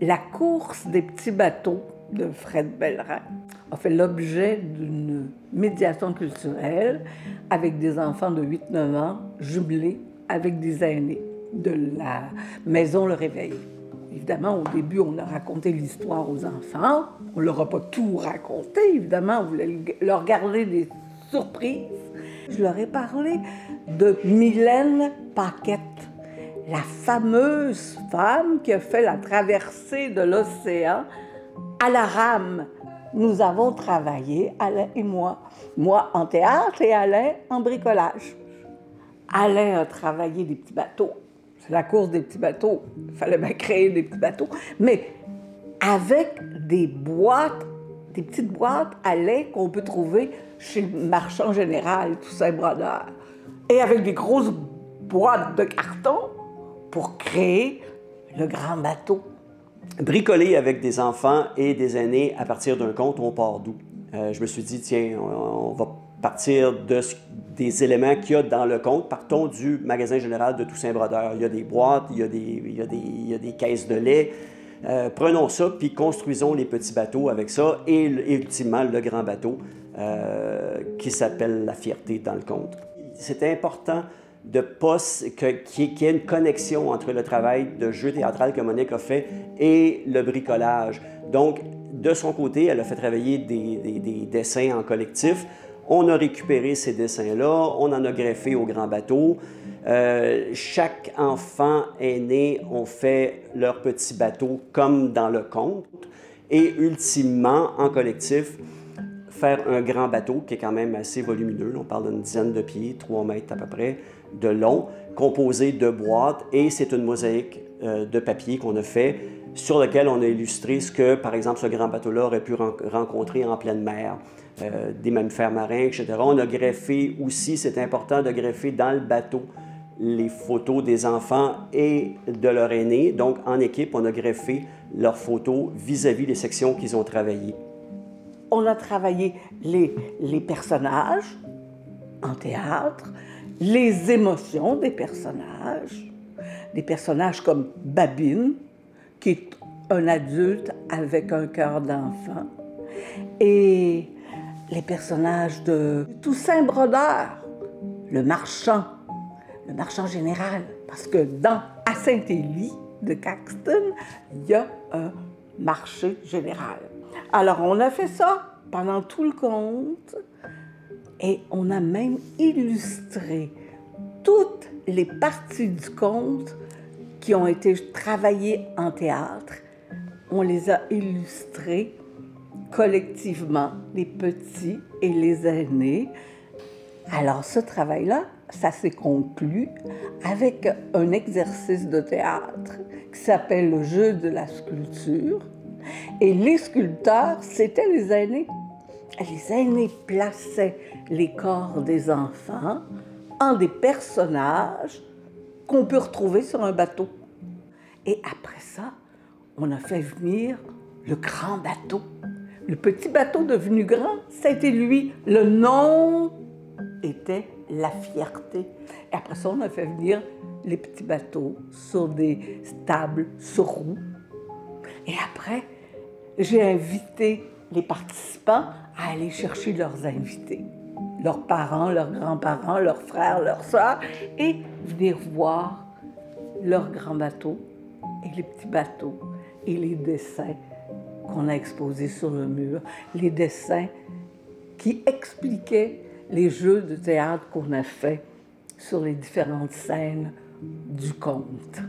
La course des petits bateaux de Fred Bellerin a fait l'objet d'une médiation culturelle avec des enfants de 8-9 ans jumelés avec des aînés de la maison Le Réveil. Évidemment, au début, on a raconté l'histoire aux enfants. On ne leur a pas tout raconté, évidemment. On voulait leur garder des surprises. Je leur ai parlé de Mylène Paquette, la fameuse femme qui a fait la traversée de l'océan à la rame. Nous avons travaillé, Alain et moi en théâtre et Alain en bricolage. Alain a travaillé des petits bateaux. C'est la course des petits bateaux. Il fallait bien créer des petits bateaux. Mais avec des boîtes, des petites boîtes à lait qu'on peut trouver chez le marchand général, Toussaint Brodeur. Et avec des grosses boîtes de carton pour créer le grand bateau. Bricoler avec des enfants et des aînés à partir d'un conte, on part d'où? Je me suis dit, tiens, on va partir des éléments qu'il y a dans le conte. Partons du magasin général de Toussaint Brodeur. Il y a des boîtes, il y a des caisses de lait. Prenons ça, puis construisons les petits bateaux avec ça, et ultimement le grand bateau qui s'appelle La Fierté dans le conte. C'est important de pas qu'il y ait une connexion entre le travail de jeu théâtral que Monique a fait et le bricolage. Donc, de son côté, elle a fait travailler des dessins en collectif. On a récupéré ces dessins-là, on en a greffé au grand bateau. Chaque enfant aîné ont fait leur petit bateau comme dans le conte. Et ultimement, en collectif, faire un grand bateau qui est quand même assez volumineux. On parle d'une dizaine de pieds, 3 mètres à peu près de long, composé de boîtes. Et c'est une mosaïque de papier qu'on a fait sur lequel on a illustré ce que, par exemple, ce grand bateau-là aurait pu rencontrer en pleine mer. Des mammifères marins, etc. On a greffé aussi, c'est important de greffer dans le bateau les photos des enfants et de leur aînés. Donc, en équipe, on a greffé leurs photos vis-à-vis des sections qu'ils ont travaillées. On a travaillé les personnages en théâtre, les émotions des personnages comme Babine, qui est un adulte avec un cœur d'enfant, et les personnages de Toussaint Brodeur, le marchand général, parce que à Saint-Élie de Caxton, il y a un marché général. Alors, on a fait ça pendant tout le conte et on a même illustré toutes les parties du conte qui ont été travaillées en théâtre. On les a illustrées collectivement, les petits et les aînés. Alors, ce travail-là, ça s'est conclu avec un exercice de théâtre qui s'appelle le jeu de la sculpture. Et les sculpteurs, c'étaient les aînés. Les aînés plaçaient les corps des enfants en des personnages qu'on peut retrouver sur un bateau. Et après ça, on a fait venir le grand bateau. Le petit bateau devenu grand, c'était lui. Le nom était La Fierté. Et après ça, on a fait venir les petits bateaux sur des tables sur roues. Et après, j'ai invité les participants à aller chercher leurs invités, leurs parents, leurs grands-parents, leurs frères, leurs sœurs, et venir voir leurs grands bateaux et les petits bateaux et les dessins qu'on a exposés sur le mur, les dessins qui expliquaient les jeux de théâtre qu'on a faits sur les différentes scènes du conte.